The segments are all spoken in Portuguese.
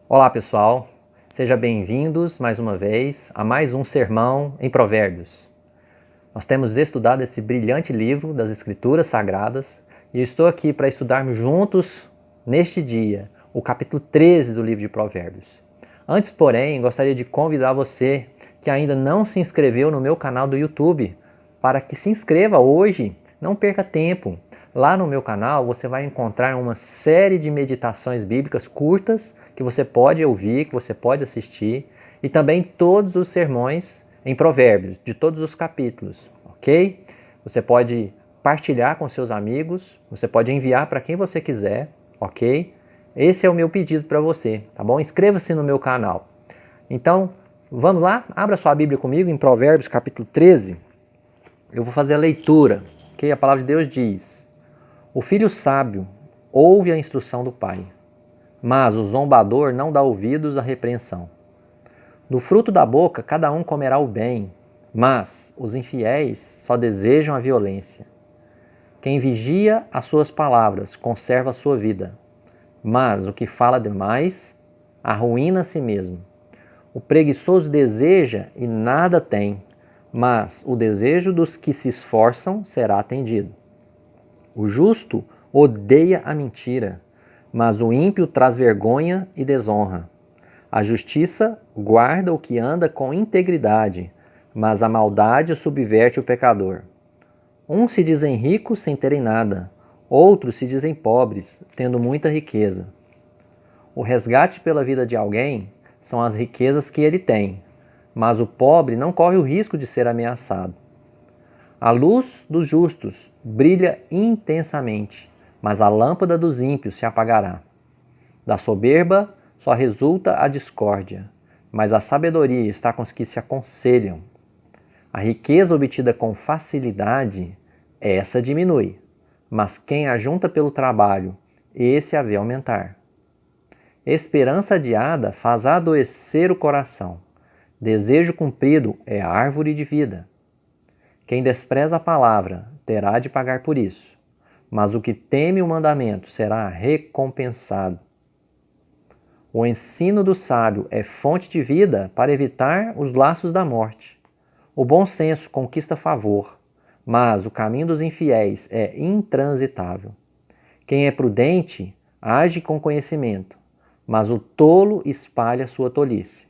Olá pessoal, sejam bem-vindos mais uma vez a mais um sermão em Provérbios. Nós temos estudado esse brilhante livro das Escrituras Sagradas e eu estou aqui para estudarmos juntos, neste dia, o capítulo 13 do livro de Provérbios. Antes, porém, gostaria de convidar você que ainda não se inscreveu no meu canal do YouTube para que se inscreva hoje, não perca tempo. Lá no meu canal você vai encontrar uma série de meditações bíblicas curtas que você pode ouvir, que você pode assistir, e também todos os sermões em Provérbios, de todos os capítulos, ok? Você pode partilhar com seus amigos, você pode enviar para quem você quiser, ok? Esse é o meu pedido para você, tá bom? Inscreva-se no meu canal. Então, vamos lá? Abra sua Bíblia comigo em Provérbios capítulo 13. Eu vou fazer a leitura, ok? A palavra de Deus diz: o filho sábio ouve a instrução do pai, mas o zombador não dá ouvidos à repreensão. Do fruto da boca cada um comerá o bem, mas os infiéis só desejam a violência. Quem vigia as suas palavras conserva a sua vida, mas o que fala demais arruína a si mesmo. O preguiçoso deseja e nada tem, mas o desejo dos que se esforçam será atendido. O justo odeia a mentira, mas o ímpio traz vergonha e desonra. A justiça guarda o que anda com integridade, mas a maldade subverte o pecador. Uns se dizem ricos sem terem nada, outros se dizem pobres, tendo muita riqueza. O resgate pela vida de alguém são as riquezas que ele tem, mas o pobre não corre o risco de ser ameaçado. A luz dos justos brilha intensamente, mas a lâmpada dos ímpios se apagará. Da soberba só resulta a discórdia, mas a sabedoria está com os que se aconselham. A riqueza obtida com facilidade, essa diminui, mas quem ajunta pelo trabalho, esse a vê aumentar. Esperança adiada faz adoecer o coração. Desejo cumprido é a árvore de vida. Quem despreza a palavra terá de pagar por isso, mas o que teme o mandamento será recompensado. O ensino do sábio é fonte de vida para evitar os laços da morte. O bom senso conquista favor, mas o caminho dos infiéis é intransitável. Quem é prudente age com conhecimento, mas o tolo espalha sua tolice.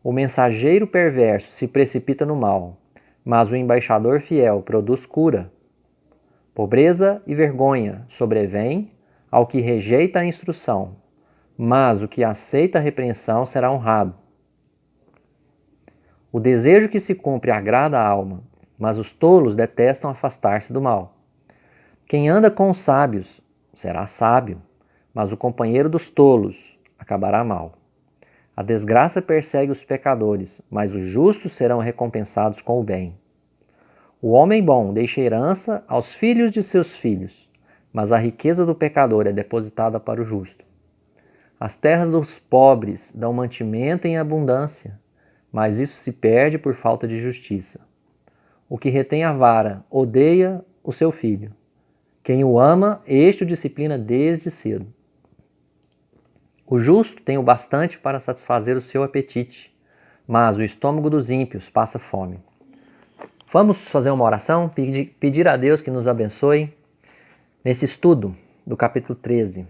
O mensageiro perverso se precipita no mal, mas o embaixador fiel produz cura. Pobreza e vergonha sobrevêm ao que rejeita a instrução, mas o que aceita a repreensão será honrado. O desejo que se cumpre agrada a alma, mas os tolos detestam afastar-se do mal. Quem anda com os sábios será sábio, mas o companheiro dos tolos acabará mal. A desgraça persegue os pecadores, mas os justos serão recompensados com o bem. O homem bom deixa herança aos filhos de seus filhos, mas a riqueza do pecador é depositada para o justo. As terras dos pobres dão mantimento em abundância, mas isso se perde por falta de justiça. O que retém a vara odeia o seu filho. Quem o ama, este o disciplina desde cedo. O justo tem o bastante para satisfazer o seu apetite, mas o estômago dos ímpios passa fome. Vamos fazer uma oração, pedir a Deus que nos abençoe nesse estudo do capítulo 13.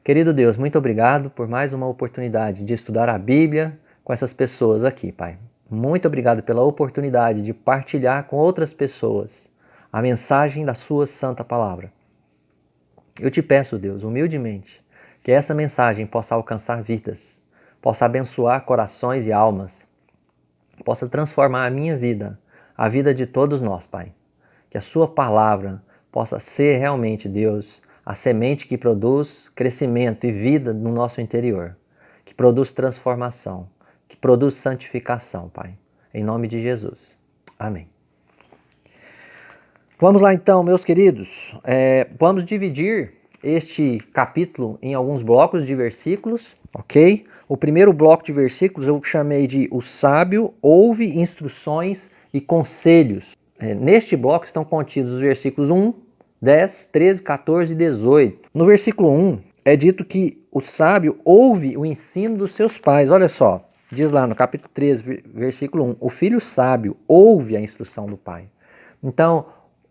Querido Deus, muito obrigado por mais uma oportunidade de estudar a Bíblia com essas pessoas aqui, Pai. Muito obrigado pela oportunidade de partilhar com outras pessoas a mensagem da sua santa palavra. Eu te peço, Deus, humildemente, que essa mensagem possa alcançar vidas, possa abençoar corações e almas, possa transformar a minha vida, a vida de todos nós, Pai. Que a sua palavra possa ser realmente, Deus, a semente que produz crescimento e vida no nosso interior, que produz transformação, que produz santificação, Pai. Em nome de Jesus. Amém. Vamos lá então, meus queridos. Vamos dividir este capítulo em alguns blocos de versículos, ok? O primeiro bloco de versículos eu chamei de o sábio ouve instruções e conselhos. Neste bloco estão contidos os versículos 1, 10, 13, 14 e 18. No versículo 1, é dito que o sábio ouve o ensino dos seus pais. Olha só, diz lá no capítulo 13, versículo 1, o filho sábio ouve a instrução do pai. Então,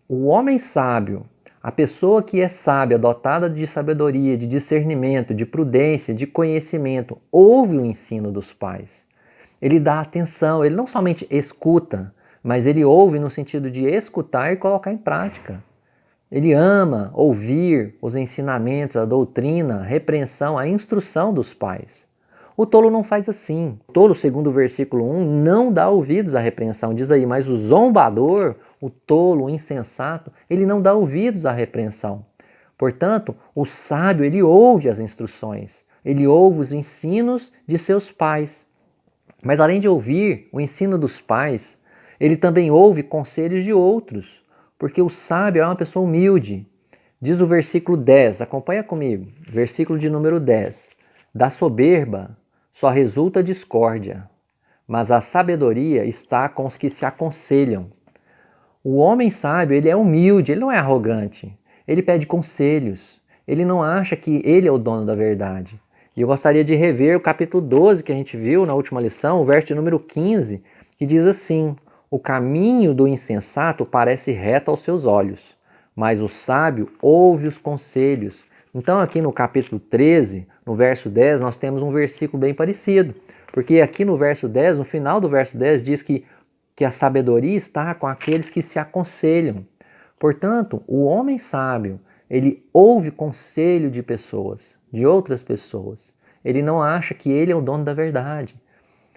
o homem sábio, a pessoa que é sábia, dotada de sabedoria, de discernimento, de prudência, de conhecimento, ouve o ensino dos pais. Ele dá atenção, ele não somente escuta, mas ele ouve no sentido de escutar e colocar em prática. Ele ama ouvir os ensinamentos, a doutrina, a repreensão, a instrução dos pais. O tolo não faz assim. O tolo, segundo o versículo 1, não dá ouvidos à repreensão. Diz aí, mas o zombador, o tolo, o insensato, ele não dá ouvidos à repreensão. Portanto, o sábio, ele ouve as instruções, ele ouve os ensinos de seus pais. Mas além de ouvir o ensino dos pais, ele também ouve conselhos de outros, porque o sábio é uma pessoa humilde. Diz o versículo 10, acompanha comigo, versículo de número 10. Da soberba só resulta discórdia, mas a sabedoria está com os que se aconselham. O homem sábio, ele é humilde, ele não é arrogante. Ele pede conselhos. Ele não acha que ele é o dono da verdade. E eu gostaria de rever o capítulo 12 que a gente viu na última lição, o verso de número 15, que diz assim: o caminho do insensato parece reto aos seus olhos, mas o sábio ouve os conselhos. Então aqui no capítulo 13, no verso 10, nós temos um versículo bem parecido. Porque aqui no verso 10, no final do verso 10, diz que a sabedoria está com aqueles que se aconselham. Portanto, o homem sábio, ele ouve conselho de pessoas, de outras pessoas. Ele não acha que ele é o dono da verdade.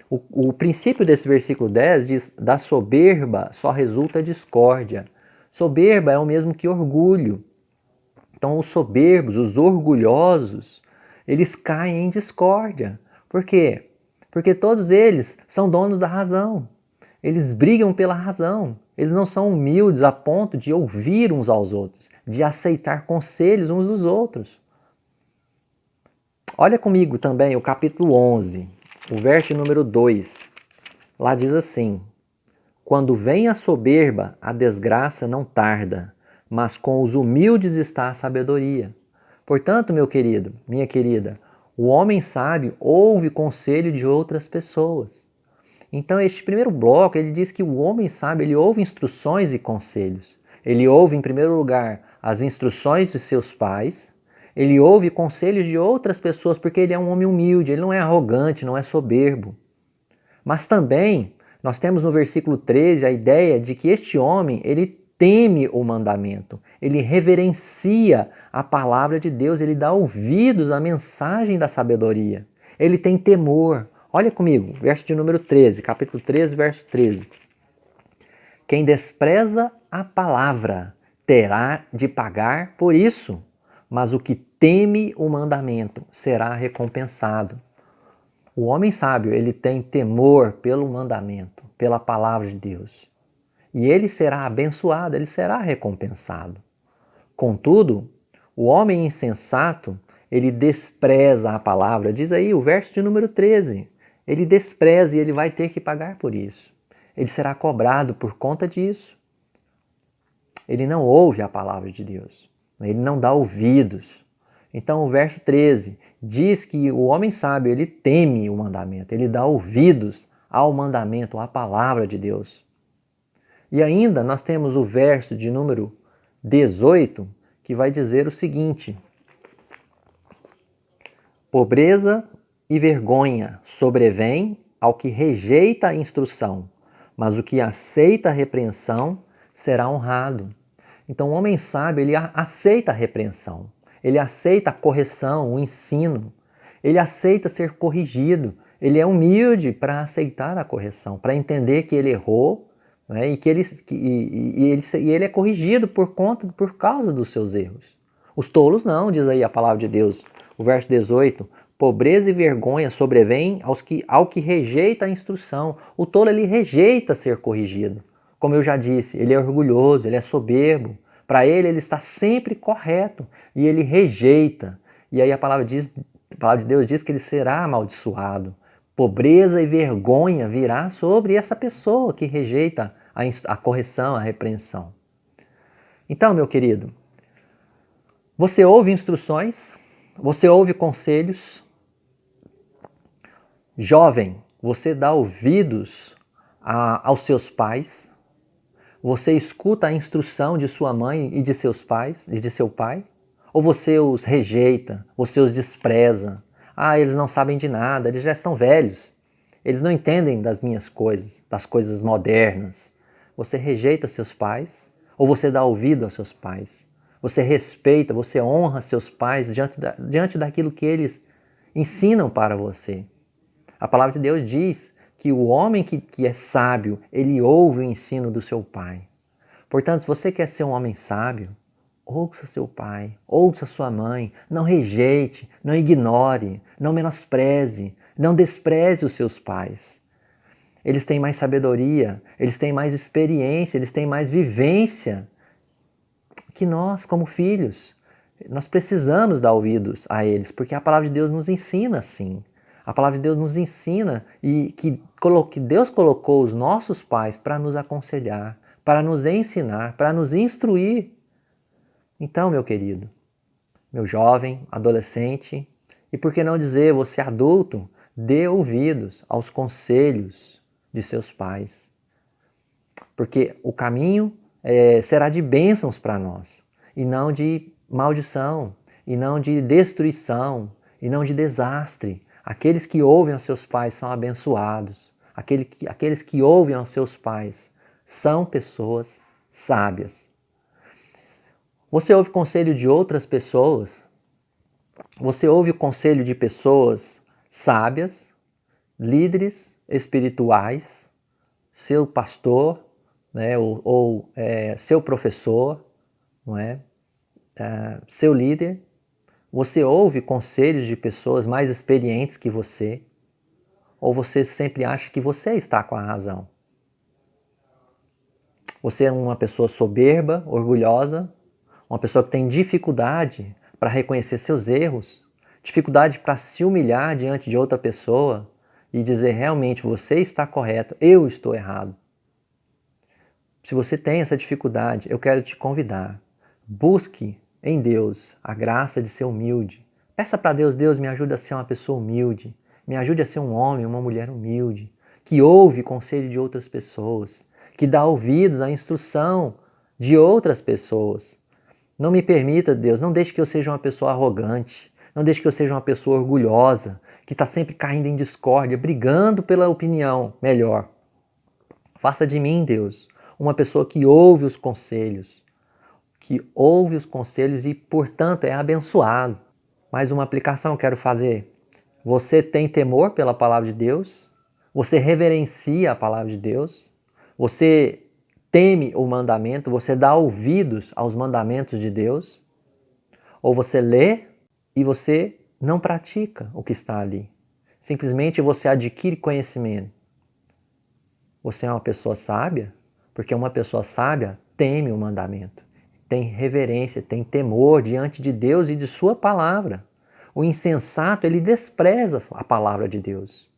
O princípio desse versículo 10 diz: da soberba só resulta discórdia. Soberba é o mesmo que orgulho. Então, os soberbos, os orgulhosos, eles caem em discórdia. Por quê? Porque todos eles são donos da razão. Eles brigam pela razão. Eles não são humildes a ponto de ouvir uns aos outros, de aceitar conselhos uns dos outros. Olha comigo também o capítulo 11, o verso número 2. Lá diz assim: quando vem a soberba, a desgraça não tarda, mas com os humildes está a sabedoria. Portanto, meu querido, minha querida, o homem sábio ouve conselho de outras pessoas. Então, este primeiro bloco, ele diz que o homem sábio, ele ouve instruções e conselhos. Ele ouve, em primeiro lugar, as instruções de seus pais. Ele ouve conselhos de outras pessoas, porque ele é um homem humilde, ele não é arrogante, não é soberbo. Mas também, nós temos no versículo 13 a ideia de que este homem, ele teme o mandamento. Ele reverencia a palavra de Deus, ele dá ouvidos à mensagem da sabedoria. Ele tem temor. Olha comigo, verso de número 13, capítulo 13, verso 13. Quem despreza a palavra terá de pagar por isso, mas o que teme o mandamento será recompensado. O homem sábio, ele tem temor pelo mandamento, pela palavra de Deus. E ele será abençoado, ele será recompensado. Contudo, o homem insensato, ele despreza a palavra. Diz aí o verso de número 13. Ele despreza e ele vai ter que pagar por isso. Ele será cobrado por conta disso. Ele não ouve a palavra de Deus. Ele não dá ouvidos. Então o verso 13 diz que o homem sábio, ele teme o mandamento. Ele dá ouvidos ao mandamento, à palavra de Deus. E ainda nós temos o verso de número 18 que vai dizer o seguinte: pobreza e vergonha sobrevém ao que rejeita a instrução, mas o que aceita a repreensão será honrado. Então o homem sábio, ele aceita a repreensão, ele aceita a correção, o ensino, ele aceita ser corrigido, ele é humilde para aceitar a correção, para entender que ele errou, né, e que ele é corrigido por causa dos seus erros. Os tolos não, diz aí a palavra de Deus, o verso 18, pobreza e vergonha sobrevêm ao que rejeita a instrução. O tolo, ele rejeita ser corrigido. Como eu já disse, ele é orgulhoso, ele é soberbo. Para ele está sempre correto e ele rejeita. E aí a palavra de Deus diz que ele será amaldiçoado. Pobreza e vergonha virá sobre essa pessoa que rejeita a correção, a repreensão. Então, meu querido, você ouve instruções, Você ouve conselhos. Jovem, você dá ouvidos aos seus pais. Você escuta a instrução de sua mãe e de seus pais, e de seu pai? Ou você os rejeita, você os despreza? Ah, eles não sabem de nada, eles já estão velhos. Eles não entendem das minhas coisas, das coisas modernas. Você rejeita seus pais ou você dá ouvido aos seus pais? Você respeita, você honra seus pais diante daquilo que eles ensinam para você. A palavra de Deus diz que o homem que é sábio, ele ouve o ensino do seu pai. Portanto, se você quer ser um homem sábio, ouça seu pai, ouça sua mãe, não rejeite, não ignore, não menospreze, não despreze os seus pais. Eles têm mais sabedoria, eles têm mais experiência, eles têm mais vivência que nós, como filhos. Nós precisamos dar ouvidos a eles, porque a palavra de Deus nos ensina assim. A palavra de Deus nos ensina e que Deus colocou os nossos pais para nos aconselhar, para nos ensinar, para nos instruir. Então, meu querido, meu jovem, adolescente, e por que não dizer você adulto, dê ouvidos aos conselhos de seus pais. Porque o caminho será de bênçãos para nós, e não de maldição, e não de destruição, e não de desastre. Aqueles que ouvem aos seus pais são abençoados. Aqueles que ouvem aos seus pais são pessoas sábias. Você ouve conselho de outras pessoas? Você ouve o conselho de pessoas sábias, líderes espirituais, seu pastor, né, ou seu professor, não é? Seu líder? Você ouve conselhos de pessoas mais experientes que você? Ou você sempre acha que você está com a razão? Você é uma pessoa soberba, orgulhosa, uma pessoa que tem dificuldade para reconhecer seus erros, dificuldade para se humilhar diante de outra pessoa e dizer realmente você está correto, eu estou errado. Se você tem essa dificuldade, eu quero te convidar. Busque em Deus a graça de ser humilde. Peça para Deus, Deus me ajude a ser uma pessoa humilde. Me ajude a ser um homem, uma mulher humilde, que ouve conselho de outras pessoas, que dá ouvidos à instrução de outras pessoas. Não me permita, Deus, não deixe que eu seja uma pessoa arrogante, não deixe que eu seja uma pessoa orgulhosa, que está sempre caindo em discórdia, brigando pela opinião melhor. Faça de mim, Deus, uma pessoa que ouve os conselhos, e, portanto, é abençoado. Mais uma aplicação eu quero fazer. Você tem temor pela palavra de Deus? Você reverencia a palavra de Deus? Você teme o mandamento? Você dá ouvidos aos mandamentos de Deus? Ou você lê e você não pratica o que está ali? Simplesmente você adquire conhecimento. Você é uma pessoa sábia? Porque uma pessoa sábia teme o mandamento, tem reverência, tem temor diante de Deus e de sua palavra. O insensato, ele despreza a palavra de Deus.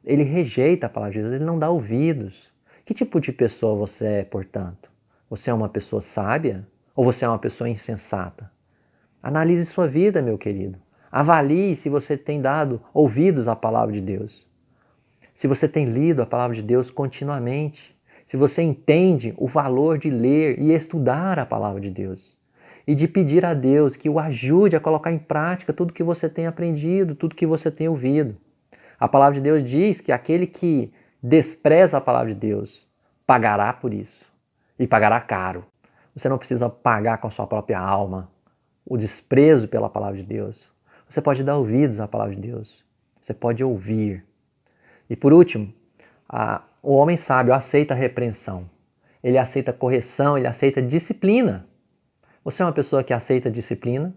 Ele rejeita a palavra de Deus, ele não dá ouvidos. Que tipo de pessoa você é, portanto? Você é uma pessoa sábia ou você é uma pessoa insensata? Analise sua vida, meu querido. Avalie se você tem dado ouvidos à palavra de Deus. Se você tem lido a palavra de Deus continuamente. Se você entende o valor de ler e estudar a palavra de Deus. E de pedir a Deus que o ajude a colocar em prática tudo que você tem aprendido, tudo que você tem ouvido. A palavra de Deus diz que aquele que despreza a palavra de Deus pagará por isso. E pagará caro. Você não precisa pagar com a sua própria alma o desprezo pela palavra de Deus. Você pode dar ouvidos à palavra de Deus. Você pode ouvir. E por último, o homem sábio aceita a repreensão. Ele aceita correção, ele aceita disciplina. Você é uma pessoa que aceita disciplina?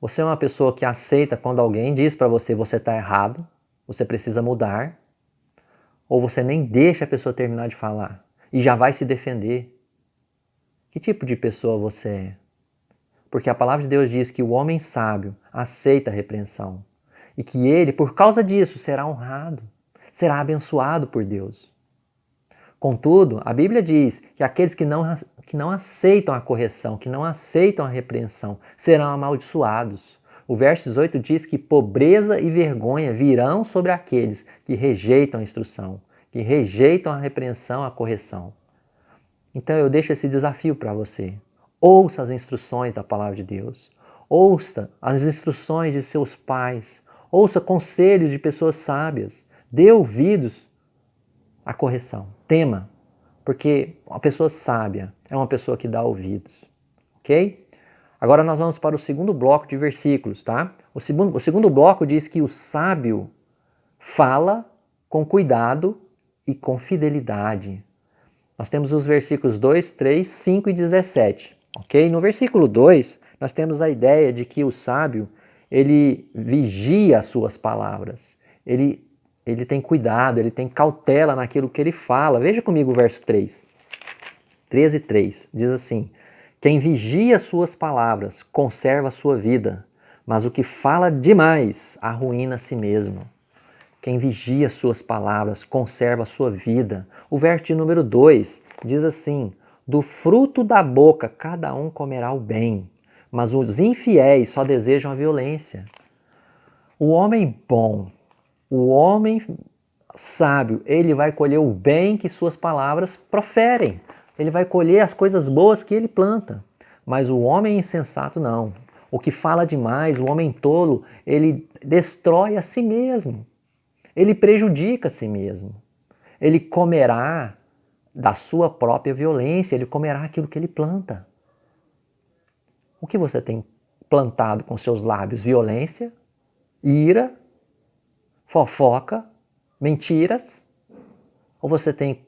Você é uma pessoa que aceita quando alguém diz para você está errado, você precisa mudar? Ou você nem deixa a pessoa terminar de falar e já vai se defender? Que tipo de pessoa você é? Porque a palavra de Deus diz que o homem sábio aceita a repreensão e que ele, por causa disso, será honrado, será abençoado por Deus. Contudo, a Bíblia diz que aqueles que não aceitam a correção, que não aceitam a repreensão, serão amaldiçoados, O verso 18 diz que pobreza e vergonha virão sobre aqueles que rejeitam a instrução, que rejeitam a repreensão, a correção. Então eu deixo esse desafio para você. Ouça as instruções da palavra de Deus. Ouça as instruções de seus pais. Ouça conselhos de pessoas sábias. Dê ouvidos à correção. Tema, porque uma pessoa sábia é uma pessoa que dá ouvidos. Ok? Agora nós vamos para o segundo bloco de versículos, tá? O segundo bloco diz que o sábio fala com cuidado e com fidelidade. Nós temos os versículos 2, 3, 5 e 17, ok? No versículo 2, nós temos a ideia de que o sábio, ele vigia as suas palavras. Ele tem cuidado, ele tem cautela naquilo que ele fala. Veja comigo o verso 3. 13 e 3, diz assim: quem vigia as suas palavras conserva a sua vida, mas o que fala demais arruína a si mesmo. Quem vigia as suas palavras conserva a sua vida. O verso de número 2 diz assim: do fruto da boca cada um comerá o bem, mas os infiéis só desejam a violência. O homem bom, o homem sábio, ele vai colher o bem que suas palavras proferem. Ele vai colher as coisas boas que ele planta. Mas o homem insensato não. O que fala demais, o homem tolo, ele destrói a si mesmo. Ele prejudica a si mesmo. Ele comerá da sua própria violência, ele comerá aquilo que ele planta. O que você tem plantado com seus lábios? Violência, ira, fofoca, mentiras? Ou você tem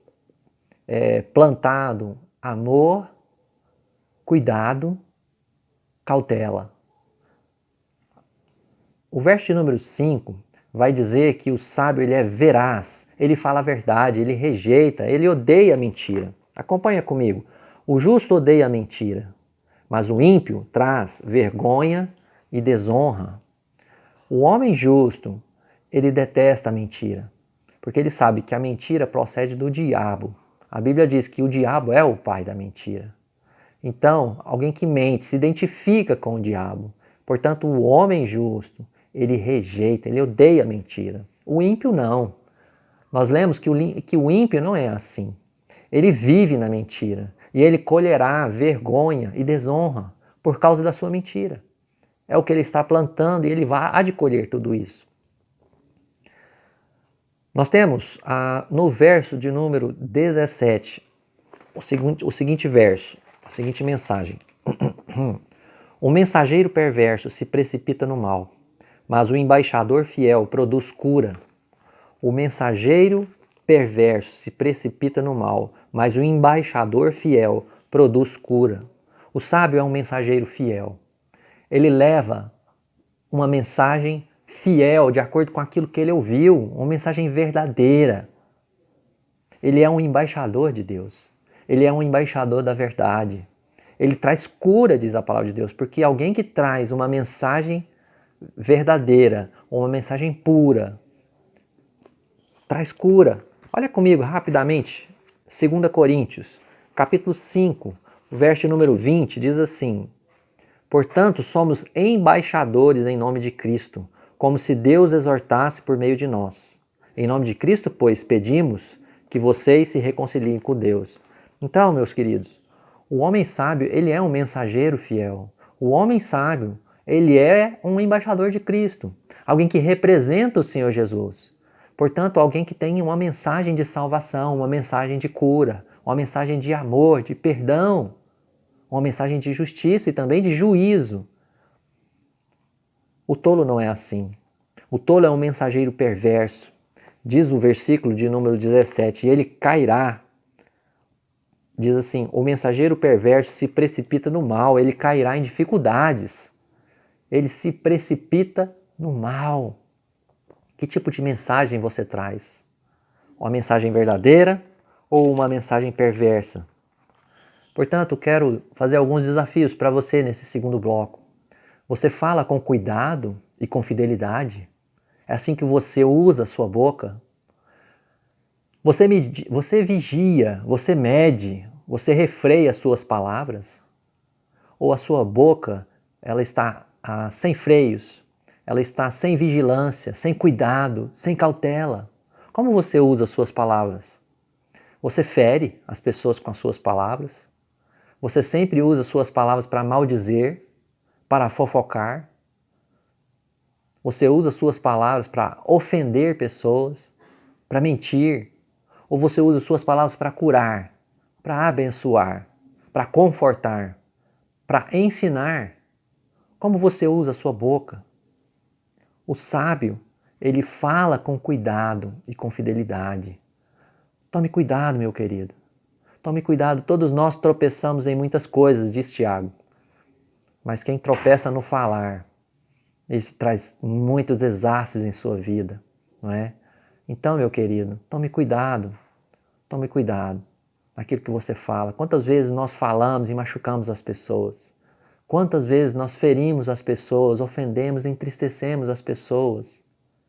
plantado amor, cuidado, cautela? O verso de número 5 vai dizer que o sábio ele é veraz, ele fala a verdade, ele rejeita, ele odeia a mentira. Acompanha comigo. O justo odeia a mentira, mas o ímpio traz vergonha e desonra. O homem justo, ele detesta a mentira, porque ele sabe que a mentira procede do diabo. A Bíblia diz que o diabo é o pai da mentira. Então, alguém que mente se identifica com o diabo. Portanto, o homem justo, ele rejeita, ele odeia a mentira. O ímpio não. Nós lemos que o ímpio não é assim. Ele vive na mentira e ele colherá vergonha e desonra por causa da sua mentira. É o que ele está plantando e ele há de colher tudo isso. Nós temos no verso de número 17 o seguinte verso, a seguinte mensagem. O mensageiro perverso se precipita no mal, mas o embaixador fiel produz cura. O mensageiro perverso se precipita no mal, mas o embaixador fiel produz cura. O sábio é um mensageiro fiel. Ele leva uma mensagem fiel, de acordo com aquilo que ele ouviu, uma mensagem verdadeira. Ele é um embaixador de Deus. Ele é um embaixador da verdade. Ele traz cura, diz a palavra de Deus, porque alguém que traz uma mensagem verdadeira, uma mensagem pura, traz cura. Olha comigo rapidamente, 2 Coríntios, capítulo 5, verso número 20, diz assim: portanto, somos embaixadores em nome de Cristo, como se Deus exortasse por meio de nós. Em nome de Cristo, pois, pedimos que vocês se reconciliem com Deus. Então, meus queridos, o homem sábio, ele é um mensageiro fiel. O homem sábio, ele é um embaixador de Cristo, alguém que representa o Senhor Jesus. Portanto, alguém que tem uma mensagem de salvação, uma mensagem de cura, uma mensagem de amor, de perdão, uma mensagem de justiça e também de juízo. O tolo não é assim. O tolo é um mensageiro perverso. Diz o versículo de número 17, e ele cairá. Diz assim, o mensageiro perverso se precipita no mal, ele cairá em dificuldades. Ele se precipita no mal. Que tipo de mensagem você traz? Uma mensagem verdadeira ou uma mensagem perversa? Portanto, quero fazer alguns desafios para você nesse segundo bloco. Você fala com cuidado e com fidelidade? É assim que você usa a sua boca? Você vigia, você mede, você refreia as suas palavras? Ou a sua boca ela está sem freios? ela está sem vigilância, sem cuidado, sem cautela. Como você usa as suas palavras? Você fere as pessoas com as suas palavras? Você sempre usa as suas palavras para maldizer, para fofocar? Você usa as suas palavras para ofender pessoas, para mentir? Ou você usa as suas palavras para curar, para abençoar, para confortar, para ensinar? Como você usa a sua boca? O sábio, ele fala com cuidado e com fidelidade. Tome cuidado, meu querido. Tome cuidado, todos nós tropeçamos em muitas coisas, diz Tiago. Mas quem tropeça no falar, ele traz muitos desastres em sua vida, não é? Então, meu querido, tome cuidado naquilo que você fala. Quantas vezes nós falamos e machucamos as pessoas? Quantas vezes nós ferimos as pessoas, ofendemos, entristecemos as pessoas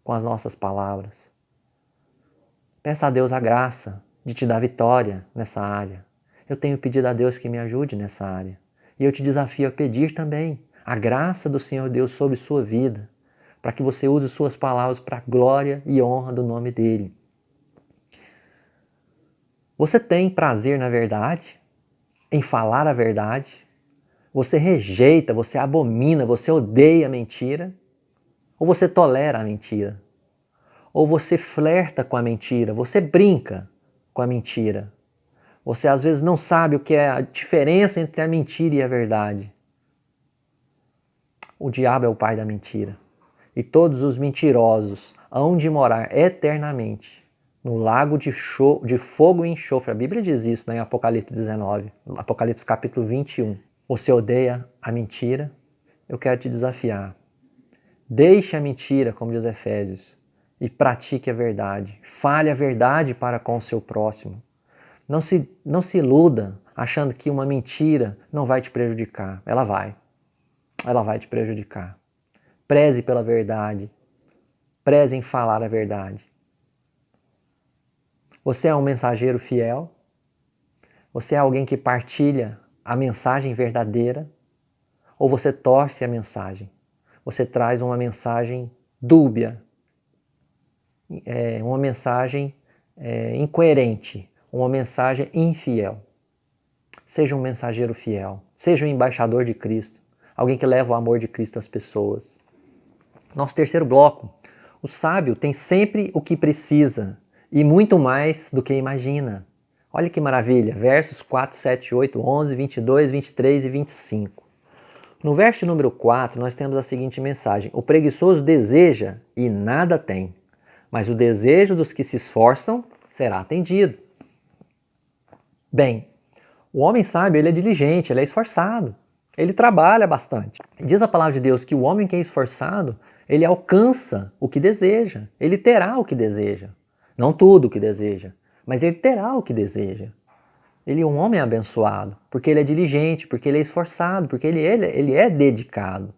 com as nossas palavras? Peça a Deus a graça de te dar vitória nessa área. Eu tenho pedido a Deus que me ajude nessa área. E eu te desafio a pedir também a graça do Senhor Deus sobre sua vida, para que você use suas palavras para a glória e honra do nome dEle. Você tem prazer na verdade, em falar a verdade? Você rejeita, você abomina, você odeia a mentira? Ou você tolera a mentira? Ou você flerta com a mentira, você brinca com a mentira? Você às vezes não sabe o que é a diferença entre a mentira e a verdade. O diabo é o pai da mentira. E todos os mentirosos hão de morar eternamente no lago de fogo e enxofre. A Bíblia diz isso, em Apocalipse 19, Apocalipse capítulo 21. Você odeia a mentira? Eu quero te desafiar. Deixe a mentira, como diz Efésios, e pratique a verdade. Fale a verdade para com o seu próximo. Não se iluda achando que uma mentira não vai te prejudicar. Ela vai te prejudicar. Preze pela verdade. Preze em falar a verdade. Você é um mensageiro fiel? Você é alguém que partilha a mensagem verdadeira? Ou você torce a mensagem? Você traz uma mensagem dúbia, uma mensagem incoerente, uma mensagem infiel. Seja um mensageiro fiel, seja um embaixador de Cristo, alguém que leva o amor de Cristo às pessoas. Nosso terceiro bloco. O sábio tem sempre o que precisa e muito mais do que imagina. Olha que maravilha, versos 4, 7, 8, 11, 22, 23 e 25. No verso número 4, nós temos a seguinte mensagem: o preguiçoso deseja e nada tem, mas o desejo dos que se esforçam será atendido. Bem, o homem sábio, ele é diligente, ele é esforçado, ele trabalha bastante. Diz a palavra de Deus que o homem que é esforçado, ele alcança o que deseja, ele terá o que deseja. Não tudo o que deseja, mas ele terá o que deseja. Ele é um homem abençoado, porque ele é diligente, porque ele é esforçado, porque ele é dedicado.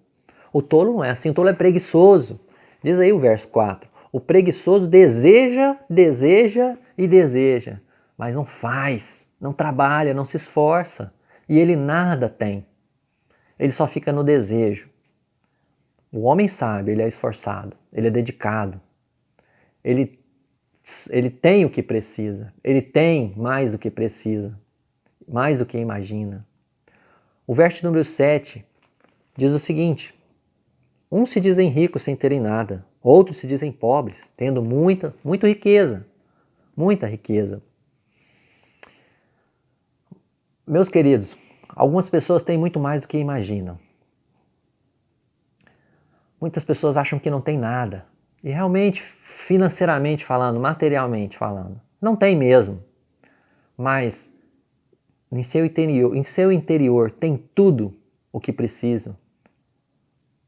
O tolo não é assim, o tolo é preguiçoso. Diz aí o verso 4. O preguiçoso deseja, deseja e deseja, mas não faz, não trabalha, não se esforça. E ele nada tem. Ele só fica no desejo. O homem sábio, ele é esforçado, ele é dedicado. Ele tem o que precisa, ele tem mais do que precisa, mais do que imagina. O verso número 7 diz o seguinte: uns se dizem ricos sem terem nada, outros se dizem pobres, tendo muita riqueza, muita riqueza. Meus queridos, algumas pessoas têm muito mais do que imaginam. Muitas pessoas acham que não tem nada. E realmente, financeiramente falando, materialmente falando, não tem mesmo. Mas em seu interior tem tudo o que precisam.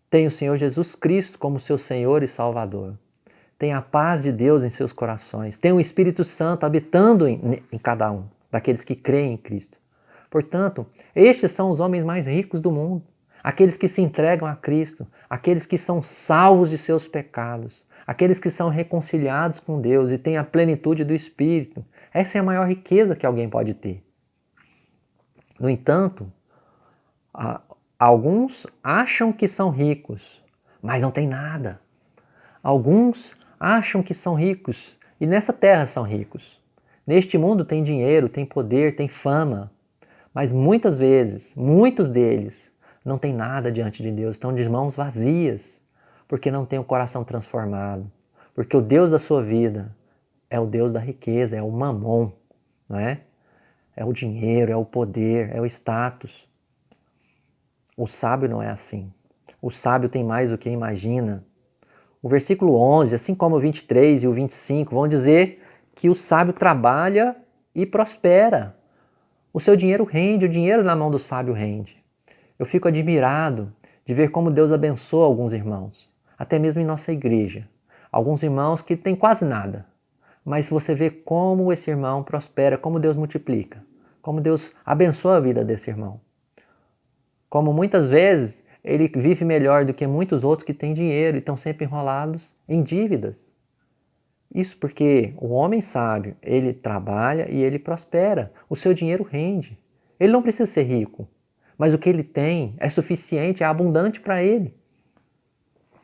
Tem o Senhor Jesus Cristo como seu Senhor e Salvador. Tem a paz de Deus em seus corações. Tem o Espírito Santo habitando em cada um daqueles que creem em Cristo. Portanto, estes são os homens mais ricos do mundo. Aqueles que se entregam a Cristo, aqueles que são salvos de seus pecados, aqueles que são reconciliados com Deus e têm a plenitude do Espírito. Essa é a maior riqueza que alguém pode ter. No entanto, alguns acham que são ricos, mas não tem nada. Alguns acham que são ricos e nessa terra são ricos. Neste mundo tem dinheiro, tem poder, tem fama, mas muitas vezes, muitos deles não têm nada diante de Deus, estão de mãos vazias, porque não têm o coração transformado, porque o Deus da sua vida é o Deus da riqueza, é o mamon, não é? É o dinheiro, é o poder, é o status. O sábio não é assim. O sábio tem mais do que imagina. O versículo 11, assim como o 23 e o 25, vão dizer que o sábio trabalha e prospera. O seu dinheiro rende, o dinheiro na mão do sábio rende. Eu fico admirado de ver como Deus abençoa alguns irmãos, até mesmo em nossa igreja. Alguns irmãos que têm quase nada, mas você vê como esse irmão prospera, como Deus multiplica, como Deus abençoa a vida desse irmão. Como muitas vezes ele vive melhor do que muitos outros que têm dinheiro e estão sempre enrolados em dívidas. Isso porque o homem sábio, ele trabalha e ele prospera. O seu dinheiro rende. Ele não precisa ser rico, mas o que ele tem é suficiente, é abundante para ele.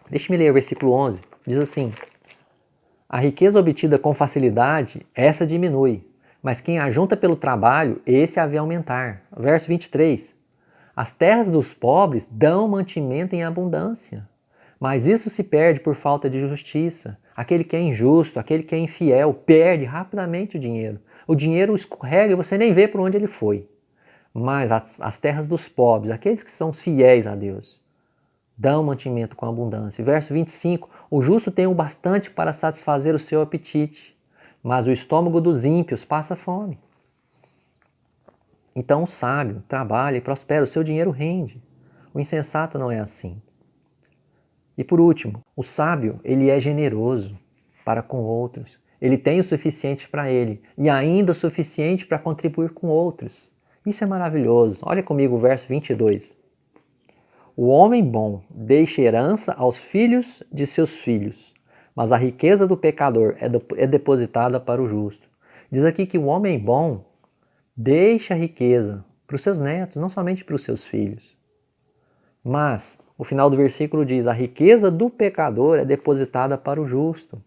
Deixe-me ler o versículo 11. Diz assim: a riqueza obtida com facilidade, essa diminui, mas quem ajunta pelo trabalho, esse a vê aumentar. Verso 23. As terras dos pobres dão mantimento em abundância, mas isso se perde por falta de justiça. Aquele que é injusto, aquele que é infiel, perde rapidamente o dinheiro. O dinheiro escorrega e você nem vê por onde ele foi. Mas as terras dos pobres, aqueles que são fiéis a Deus, dão mantimento com abundância. Verso 25, o justo tem o bastante para satisfazer o seu apetite, mas o estômago dos ímpios passa fome. Então o sábio trabalha e prospera, o seu dinheiro rende. O insensato não é assim. E por último, o sábio, ele é generoso para com outros. Ele tem o suficiente para ele e ainda o suficiente para contribuir com outros. Isso é maravilhoso. Olha comigo o verso 22. O homem bom deixa herança aos filhos de seus filhos, mas a riqueza do pecador é depositada para o justo. Diz aqui que o homem bom deixa a riqueza para os seus netos, não somente para os seus filhos. Mas o final do versículo diz: a riqueza do pecador é depositada para o justo.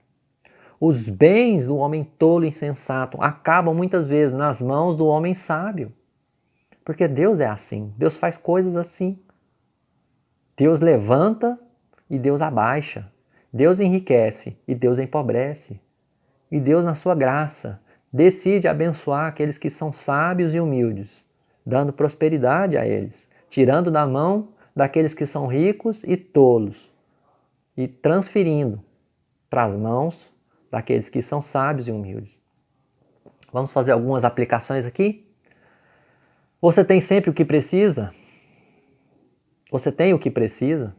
Os bens do homem tolo e insensato acabam muitas vezes nas mãos do homem sábio. Porque Deus é assim, Deus faz coisas assim. Deus levanta e Deus abaixa. Deus enriquece e Deus empobrece. E Deus, na sua graça, decide abençoar aqueles que são sábios e humildes, dando prosperidade a eles, tirando da mão daqueles que são ricos e tolos e transferindo para as mãos daqueles que são sábios e humildes. Vamos fazer algumas aplicações aqui? Você tem sempre o que precisa? Você tem o que precisa?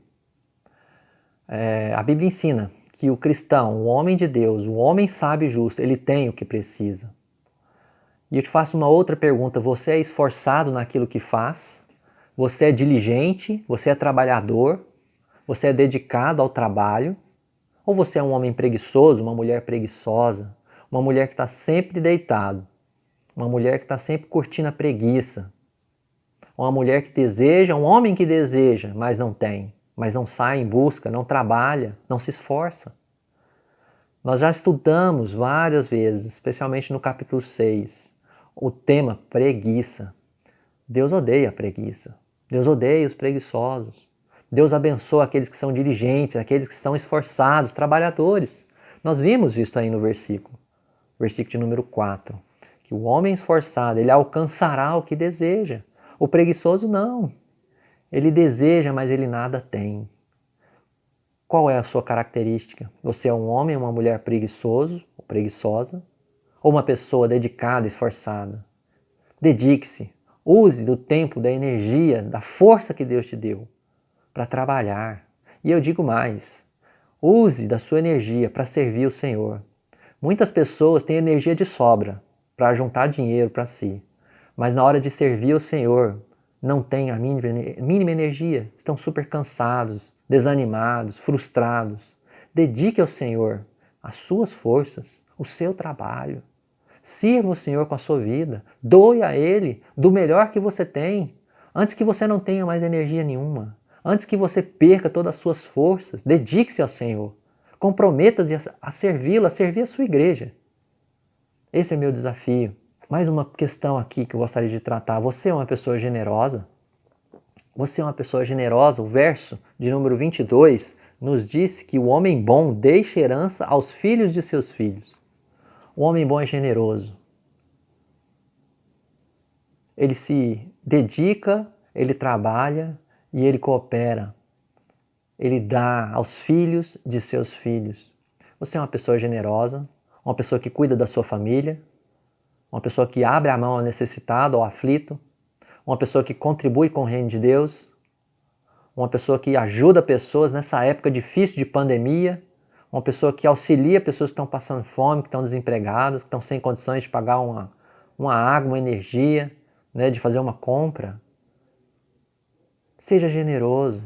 A Bíblia ensina que o cristão, o homem de Deus, o homem sábio e justo, ele tem o que precisa. E eu te faço uma outra pergunta: você é esforçado naquilo que faz? Você é diligente? Você é trabalhador? Você é dedicado ao trabalho? Ou você é um homem preguiçoso, uma mulher preguiçosa, uma mulher que está sempre deitado, uma mulher que está sempre curtindo a preguiça, uma mulher que deseja, um homem que deseja, mas não tem, mas não sai em busca, não trabalha, não se esforça? Nós já estudamos várias vezes, especialmente no capítulo 6, o tema preguiça. Deus odeia a preguiça. Deus odeia os preguiçosos. Deus abençoa aqueles que são diligentes, aqueles que são esforçados, trabalhadores. Nós vimos isso aí no versículo de número 4. Que o homem esforçado, ele alcançará o que deseja. O preguiçoso não. Ele deseja, mas ele nada tem. Qual é a sua característica? Você é um homem ou uma mulher preguiçoso ou preguiçosa? Ou uma pessoa dedicada, esforçada? Dedique-se. Use do tempo, da energia, da força que Deus te deu para trabalhar. E eu digo mais, use da sua energia para servir o Senhor. Muitas pessoas têm energia de sobra para juntar dinheiro para si, mas na hora de servir o Senhor não têm a mínima energia, estão super cansados, desanimados, frustrados. Dedique ao Senhor as suas forças, o seu trabalho. Sirva o Senhor com a sua vida, doe a Ele do melhor que você tem, antes que você não tenha mais energia nenhuma, Antes que você perca todas as suas forças, dedique-se ao Senhor. Comprometa-se a servi-lo, a servir a sua igreja. Esse é meu desafio. Mais uma questão aqui que eu gostaria de tratar. Você é uma pessoa generosa? Você é uma pessoa generosa? O verso de número 22 nos diz que o homem bom deixa herança aos filhos de seus filhos. O homem bom é generoso. Ele se dedica, ele trabalha e ele coopera. Ele dá aos filhos de seus filhos. Você é uma pessoa generosa, uma pessoa que cuida da sua família, uma pessoa que abre a mão ao necessitado, ao aflito, uma pessoa que contribui com o reino de Deus, uma pessoa que ajuda pessoas nessa época difícil de pandemia, uma pessoa que auxilia pessoas que estão passando fome, que estão desempregadas, que estão sem condições de pagar uma água, uma energia, né, de fazer uma compra. Seja generoso.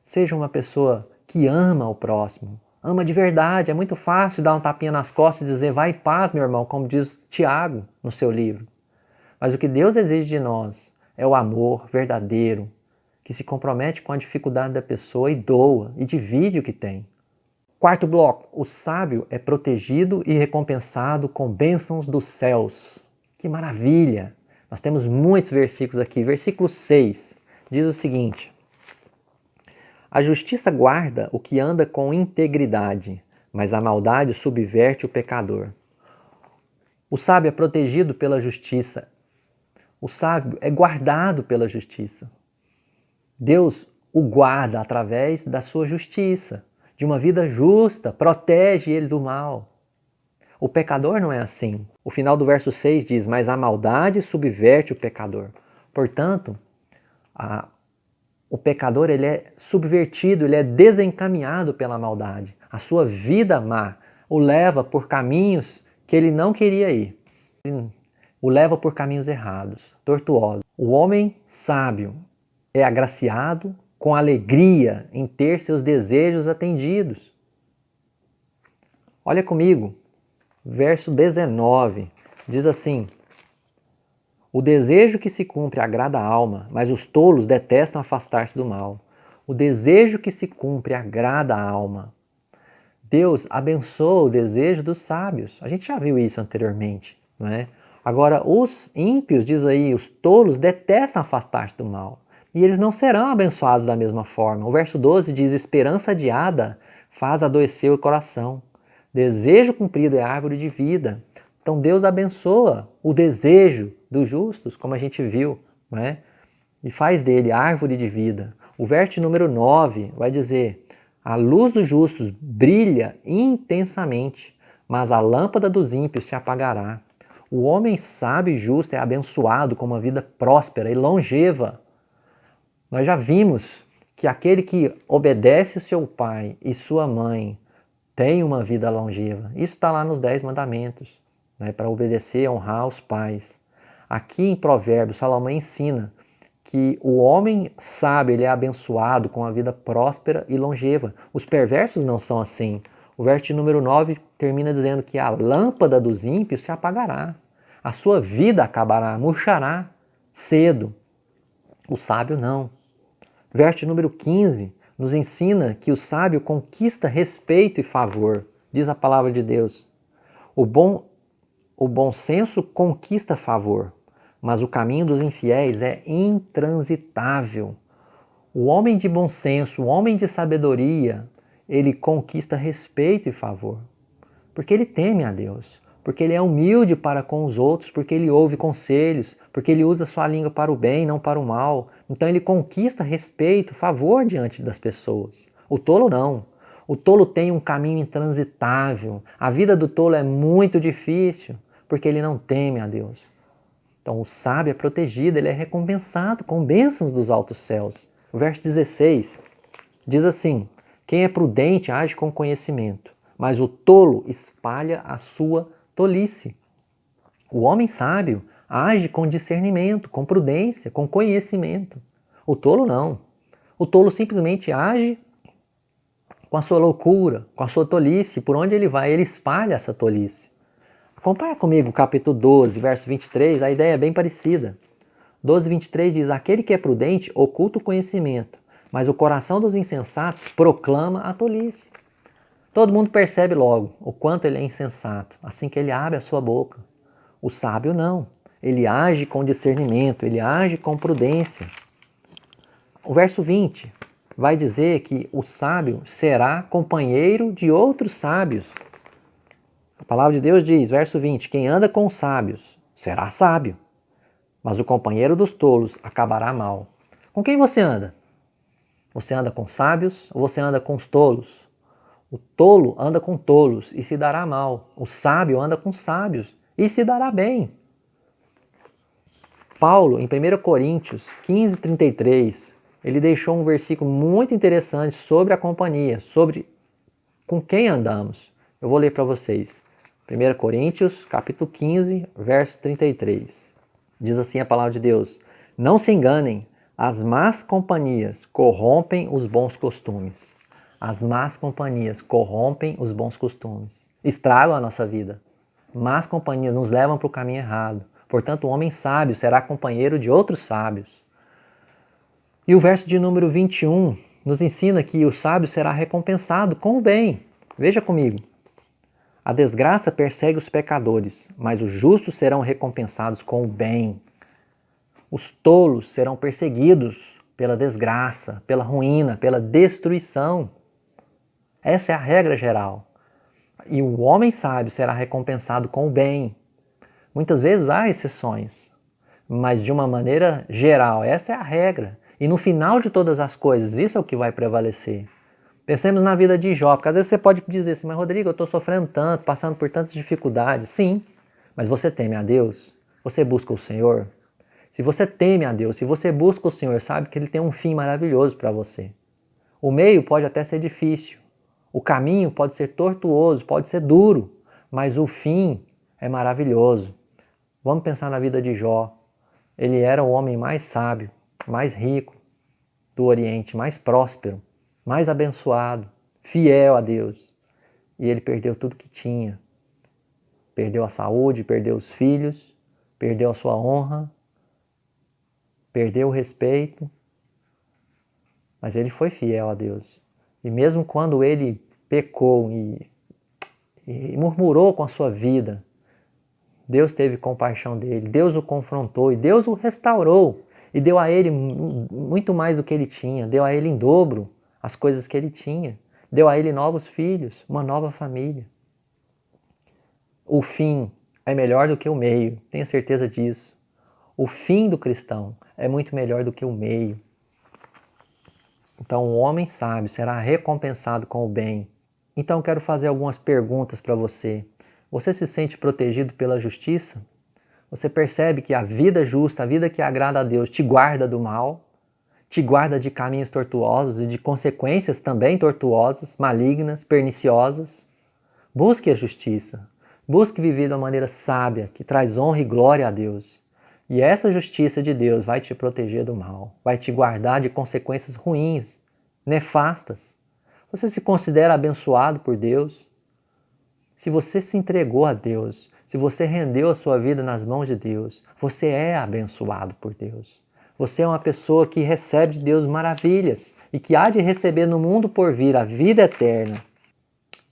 Seja uma pessoa que ama o próximo. Ama de verdade. É muito fácil dar um tapinha nas costas e dizer vai em paz, meu irmão, como diz Tiago no seu livro. Mas o que Deus exige de nós é o amor verdadeiro, que se compromete com a dificuldade da pessoa e doa, e divide o que tem. Quarto bloco, o sábio é protegido e recompensado com bênçãos dos céus. Que maravilha! Nós temos muitos versículos aqui. Versículo 6 diz o seguinte: a justiça guarda o que anda com integridade, mas a maldade subverte o pecador. O sábio é protegido pela justiça. O sábio é guardado pela justiça. Deus o guarda através da sua justiça, de uma vida justa, protege ele do mal. O pecador não é assim. O final do verso 6 diz, mas a maldade subverte o pecador. Portanto, o pecador ele é subvertido, ele é desencaminhado pela maldade. A sua vida má o leva por caminhos que ele não queria ir. O leva por caminhos errados, tortuosos. O homem sábio é agraciado com alegria em ter seus desejos atendidos. Olha comigo, verso 19, diz assim: o desejo que se cumpre agrada a alma, mas os tolos detestam afastar-se do mal. O desejo que se cumpre agrada a alma. Deus abençoa o desejo dos sábios. A gente já viu isso anteriormente, não é? Agora, os ímpios, diz aí, os tolos detestam afastar-se do mal. E eles não serão abençoados da mesma forma. O verso 12 diz, esperança adiada faz adoecer o coração. Desejo cumprido é árvore de vida. Então Deus abençoa o desejo dos justos, como a gente viu, não é? E faz dele árvore de vida. O verso número 9 vai dizer, a luz dos justos brilha intensamente, mas a lâmpada dos ímpios se apagará. O homem sábio e justo é abençoado com uma vida próspera e longeva. Nós já vimos que aquele que obedece seu pai e sua mãe tem uma vida longeva. Isso está lá nos 10 mandamentos, né, para obedecer e honrar os pais. Aqui em Provérbios, Salomão ensina que o homem sábio ele é abençoado com uma vida próspera e longeva. Os perversos não são assim. O verso número 9 termina dizendo que a lâmpada dos ímpios se apagará. A sua vida acabará, murchará cedo. O sábio não. Verso número 15 nos ensina que o sábio conquista respeito e favor. Diz a palavra de Deus. O bom senso conquista favor, mas o caminho dos infiéis é intransitável. O homem de bom senso, o homem de sabedoria, ele conquista respeito e favor, porque ele teme a Deus, porque ele é humilde para com os outros, porque ele ouve conselhos, porque ele usa sua língua para o bem, não para o mal. Então ele conquista respeito, favor diante das pessoas. O tolo não. O tolo tem um caminho intransitável. A vida do tolo é muito difícil, porque ele não teme a Deus. Então o sábio é protegido, ele é recompensado com bênçãos dos altos céus. O verso 16 diz assim, quem é prudente age com conhecimento, mas o tolo espalha a sua tolice. O homem sábio age com discernimento, com prudência, com conhecimento. O tolo não. O tolo simplesmente age com a sua loucura, com a sua tolice. Por onde ele vai, ele espalha essa tolice. Acompanha comigo o capítulo 12, verso 23, a ideia é bem parecida. 12:23 diz: aquele que é prudente oculta o conhecimento, mas o coração dos insensatos proclama a tolice. Todo mundo percebe logo o quanto ele é insensato, assim que ele abre a sua boca. O sábio não. Ele age com discernimento, ele age com prudência. O verso 20 vai dizer que o sábio será companheiro de outros sábios. A palavra de Deus diz, verso 20, quem anda com os sábios será sábio, mas o companheiro dos tolos acabará mal. Com quem você anda? Você anda com sábios ou você anda com os tolos? O tolo anda com tolos e se dará mal. O sábio anda com sábios e se dará bem. Paulo, em 1 Coríntios 15:33, ele deixou um versículo muito interessante sobre a companhia, sobre com quem andamos. Eu vou ler para vocês. 1 Coríntios, capítulo 15, verso 33. Diz assim a palavra de Deus: não se enganem, as más companhias corrompem os bons costumes. As más companhias corrompem os bons costumes. Estragam a nossa vida. Más companhias nos levam para o caminho errado. Portanto, o homem sábio será companheiro de outros sábios. E o verso de número 21 nos ensina que o sábio será recompensado com o bem. Veja comigo. A desgraça persegue os pecadores, mas os justos serão recompensados com o bem. Os tolos serão perseguidos pela desgraça, pela ruína, pela destruição. Essa é a regra geral. E o homem sábio será recompensado com o bem. Muitas vezes há exceções, mas de uma maneira geral, essa é a regra. E no final de todas as coisas, isso é o que vai prevalecer. Pensemos na vida de Jó, porque às vezes você pode dizer assim, mas Rodrigo, eu estou sofrendo tanto, passando por tantas dificuldades. Sim, mas você teme a Deus? Você busca o Senhor? Se você teme a Deus, se você busca o Senhor, sabe que Ele tem um fim maravilhoso para você. O meio pode até ser difícil, o caminho pode ser tortuoso, pode ser duro, mas o fim é maravilhoso. Vamos pensar na vida de Jó. Ele era o homem mais sábio, mais rico do Oriente, mais próspero, mais abençoado, fiel a Deus. E ele perdeu tudo que tinha. Perdeu a saúde, perdeu os filhos, perdeu a sua honra, perdeu o respeito, mas ele foi fiel a Deus. E mesmo quando ele pecou e murmurou com a sua vida, Deus teve compaixão dele, Deus o confrontou e Deus o restaurou e deu a ele muito mais do que ele tinha, deu a ele em dobro as coisas que ele tinha, deu a ele novos filhos, uma nova família. O fim é melhor do que o meio, tenha certeza disso. O fim do cristão é muito melhor do que o meio. Então o homem sábio será recompensado com o bem. Então eu quero fazer algumas perguntas para você. Você se sente protegido pela justiça? Você percebe que a vida justa, a vida que agrada a Deus, te guarda do mal, te guarda de caminhos tortuosos e de consequências também tortuosas, malignas, perniciosas? Busque a justiça. Busque viver de uma maneira sábia, que traz honra e glória a Deus. E essa justiça de Deus vai te proteger do mal, vai te guardar de consequências ruins, nefastas. Você se considera abençoado por Deus? Se você se entregou a Deus, se você rendeu a sua vida nas mãos de Deus, você é abençoado por Deus. Você é uma pessoa que recebe de Deus maravilhas e que há de receber no mundo por vir a vida eterna.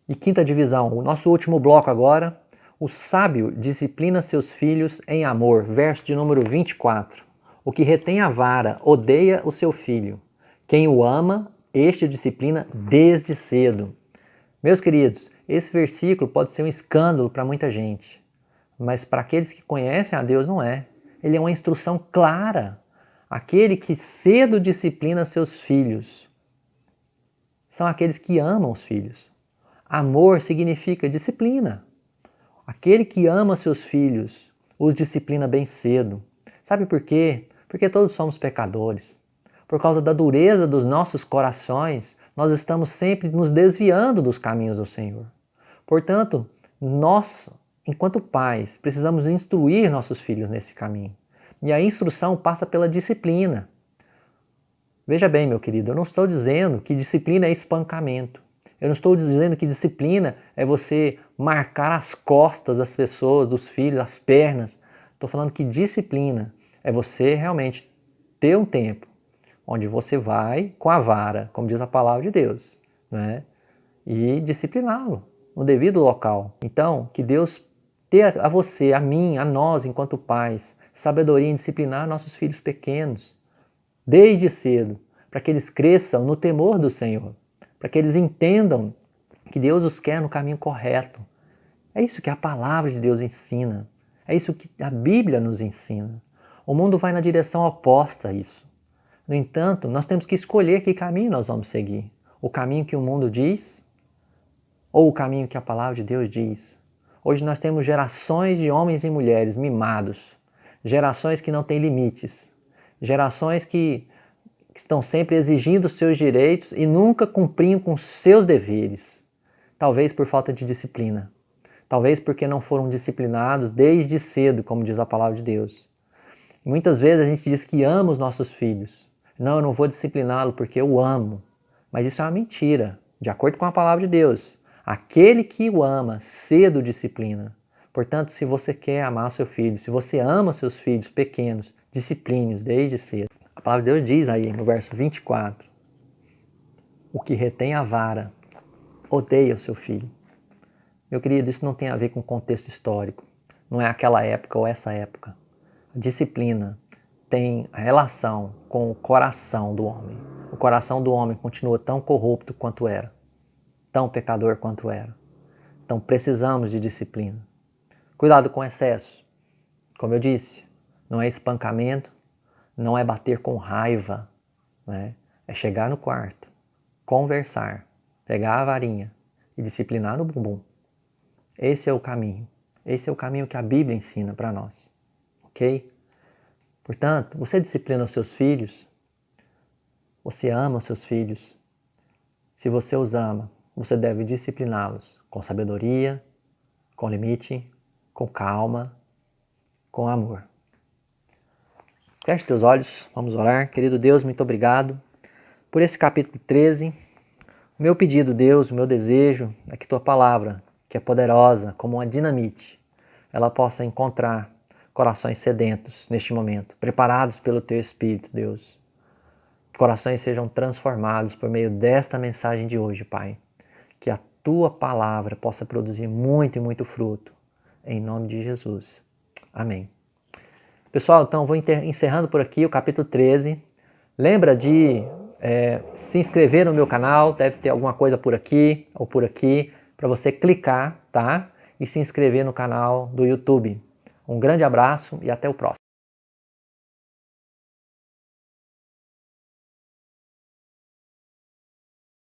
E quinta divisão, o nosso último bloco agora. O sábio disciplina seus filhos em amor, verso de número 24. O que retém a vara odeia o seu filho. Quem o ama, este o disciplina desde cedo. Meus queridos, esse versículo pode ser um escândalo para muita gente, mas para aqueles que conhecem a Deus não é. Ele é uma instrução clara. Aquele que cedo disciplina seus filhos são aqueles que amam os filhos. Amor significa disciplina. Aquele que ama seus filhos os disciplina bem cedo. Sabe por quê? Porque todos somos pecadores. Por causa da dureza dos nossos corações, nós estamos sempre nos desviando dos caminhos do Senhor. Portanto, nós, enquanto pais, precisamos instruir nossos filhos nesse caminho. E a instrução passa pela disciplina. Veja bem, meu querido, eu não estou dizendo que disciplina é espancamento. Eu não estou dizendo que disciplina é você marcar as costas das pessoas, dos filhos, as pernas. Estou falando que disciplina É você realmente ter um tempo onde você vai com a vara, como diz a palavra de Deus, né? E discipliná-lo no devido local. Então, que Deus dê a você, a mim, a nós, enquanto pais, sabedoria em disciplinar nossos filhos pequenos, desde cedo, para que eles cresçam no temor do Senhor, para que eles entendam que Deus os quer no caminho correto. É isso que a palavra de Deus ensina. É isso que a Bíblia nos ensina. O mundo vai na direção oposta a isso. No entanto, nós temos que escolher que caminho nós vamos seguir. O caminho que o mundo diz ou o caminho que a palavra de Deus diz. Hoje nós temos gerações de homens e mulheres mimados, gerações que não têm limites, gerações que estão sempre exigindo seus direitos e nunca cumprindo com seus deveres. Talvez por falta de disciplina. Talvez porque não foram disciplinados desde cedo, como diz a palavra de Deus. E muitas vezes a gente diz que ama os nossos filhos. Não, eu não vou discipliná-lo porque eu amo. Mas isso é uma mentira. De acordo com a palavra de Deus, aquele que o ama, cedo disciplina. Portanto, se você quer amar seu filho, se você ama seus filhos pequenos, discipline-os desde cedo. A palavra de Deus diz aí no verso 24, o que retém a vara odeia o seu filho. Meu querido, isso não tem a ver com contexto histórico. Não é aquela época ou essa época. A disciplina tem relação com o coração do homem. O coração do homem continua tão corrupto quanto era, tão pecador quanto era. Então precisamos de disciplina. Cuidado com excesso. Como eu disse, não é espancamento, não é bater com raiva, né? É chegar no quarto, conversar, pegar a varinha e disciplinar no bumbum. Esse é o caminho. Esse é o caminho que a Bíblia ensina para nós. Ok? Portanto, você disciplina os seus filhos, você ama os seus filhos. Se você os ama, você deve discipliná-los com sabedoria, com limite, com calma, com amor. Feche teus olhos, vamos orar. Querido Deus, muito obrigado por esse capítulo 13. O meu pedido, Deus, o meu desejo é que tua palavra, que é poderosa como uma dinamite, ela possa encontrar corações sedentos neste momento, preparados pelo teu Espírito, Deus. Que corações sejam transformados por meio desta mensagem de hoje, Pai. Que a tua palavra possa produzir muito e muito fruto. Em nome de Jesus. Amém. Pessoal, então vou encerrando por aqui o capítulo 13. Lembra de se inscrever no meu canal, deve ter alguma coisa por aqui ou por aqui, para você clicar, tá? E se inscrever no canal do YouTube. Um grande abraço e até o próximo.